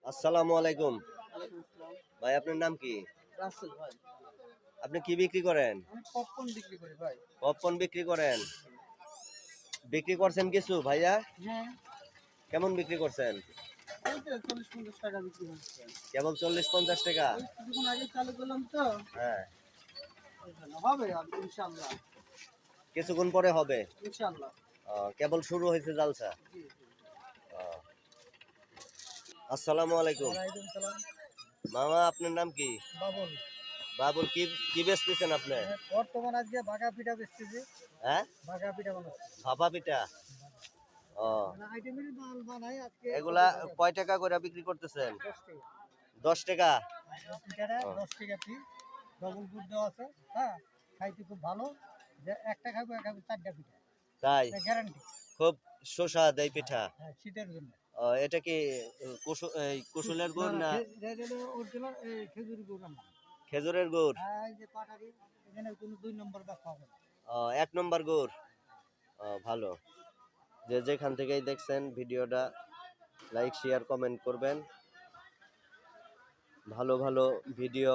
আসসালামু আলাইকুম। ওয়ালাইকুম আসসালাম। ভাই আপনার নাম কি? রাসেল ভাই। আপনি কি বিক্রি করেন? আমি পপকর্ন বিক্রি করি ভাই। পপকর্ন বিক্রি করেন? বিক্রি করছেন কিছু ভাইয়া? হ্যাঁ, কেমন বিক্রি করছেন? এই তো ৪০-৫০ টাকা বিক্রি হচ্ছে। কেবল ৪০-৫০ টাকা? এই কিছুক্ষণ আগে চালু করলাম তো, হ্যাঁ, এজন্য হবে আর ইনশাআল্লাহ। কিছুক্ষণ পরে হবে। ইনশাআল্লাহ। কেবল শুরু হয়েছে জালসা। জি, জি। আহ, আসসালামু আলাইকুম। ওয়ালাইকুম সালাম। মামা আপনার নাম কি? বাবুল। বাবুল কি কি বেচতেছেন আপনি? বর্তমান আজকে বাঘা পিঠা বেচতেছি। হ্যাঁ, বাঘা পিঠা বানাচ্ছি। ভাপা পিঠা। ও, মানে আইটেমের মাল বানাই আজকে এগুলা কয় টাকা করে বিক্রি করতেছেন? 10 টাকা। 10 টাকা। পিঠাটা ও, 10 টাকা পিস। ডবল গুড় দেওয়া আছে। হ্যাঁ, খাইতে খুব ভালো। যে একটা খাবো, এক খাবো 4টা পিঠা। তাই গ্যারান্টি। খুব সুস্বাদ এই পিঠা। হ্যাঁ, শীতের জন্য। এটা কি কুসুলের গুড় না অরিজিনাল খেজুরি গুড় আমার। খেজুরের গুড়? এই যে পাটারি, এখানে কোনো 2 নম্বর ব্যাখ্যা হবে না। 1 নম্বর গুড়। ভালো। যে যেখান থেকেই দেখছেন ভিডিওটা লাইক শেয়ার কমেন্ট করবেন, ভালো ভালো ভিডিও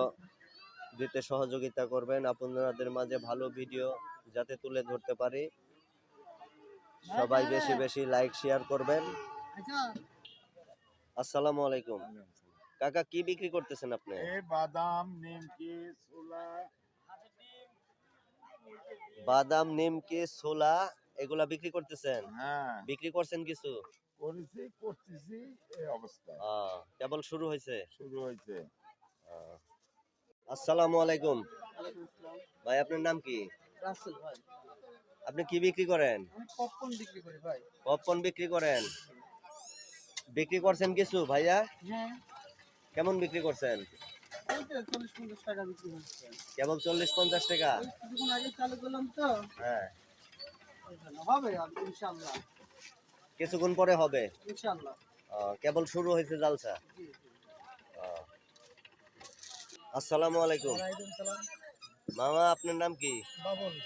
দিতে সহযোগিতা করবেন, আপনাদের মাঝে ভালো ভিডিও যাতে তুলে ধরতে পারি। সবাই বেশি বেশি লাইক শেয়ার করবেন। আচ্ছা, আসসালামু আলাইকুম। কাকা কি বিক্রি করতেছেন আপনি? এই বাদাম নিমকি ছোলা বাদাম, নিমকি, ছোলা এগুলা বিক্রি করতেছেন? হ্যাঁ বিক্রি করছেন কিছু? করতেছি এই অবস্থা কেবল শুরু হয়েছে। শুরু হয়েছে। আসসালামু আলাইকুম। ওয়ালাইকুম আসসালাম। ভাই আপনার নাম কি? রাসেল ভাই। আপনি কি বিক্রি করেন? আমি পপকর্ন বিক্রি করি ভাই। পপকর্ন বিক্রি করেন? বিক্রি করছেন কিছু ভাইয়া? হ্যাঁ, কেমন বিক্রি করছেন? এই তো ৪০-৫০ টাকা বিক্রি হচ্ছে। কেবল 40-50 টাকা? এই কিছুক্ষণ আগে চালু করলাম তো, হ্যাঁ, এজন্য হবে আর ইনশাআল্লাহ। কিছুক্ষণ পরে হবে। ইনশাআল্লাহ। কেবল শুরু হয়েছে জালসা। জি, জি। আহ, আসসালামু আলাইকুম। ওয়ালাইকুম সালাম। মামা আপনার নাম কি? বাবুল।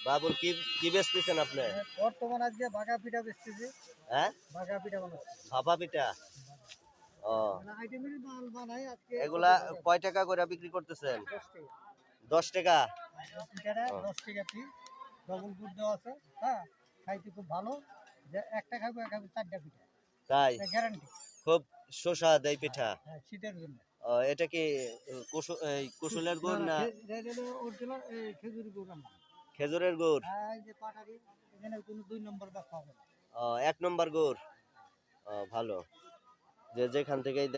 বাবুল কি কি বেচতেছেন আপনি? বর্তমান আজকে বাঘা পিঠা বেচতেছি। হ্যাঁ, বাঘা পিঠা বানাচ্ছি। ভাপা পিঠা। মানে আইটেমের মাল বানাই আজকে এগুলা কয় টাকা করে বিক্রি করতেছেন? 10 টাকা। 10 টাকা। পিঠাটা ও, 10 টাকা পিস। ডবল গুড় দেওয়া আছে। হ্যাঁ, খাইতে খুব ভালো। যে একটা খাবো, এক খাবো 4টা পিঠা। তাই গ্যারান্টি। খুব সুস্বাদ এই পিঠা। হ্যাঁ, শীতের জন্য। এটা কি কুসুলের গুড় না অরিজিনাল খেজুরি গুড় আমার। খেজুরের গুড়? এই যে পাটারি, এখানে কোনো 2 নম্বর ব্যাখ্যা হবে না। 1 নম্বর গুড়। ভালো। যে যেখান থেকেই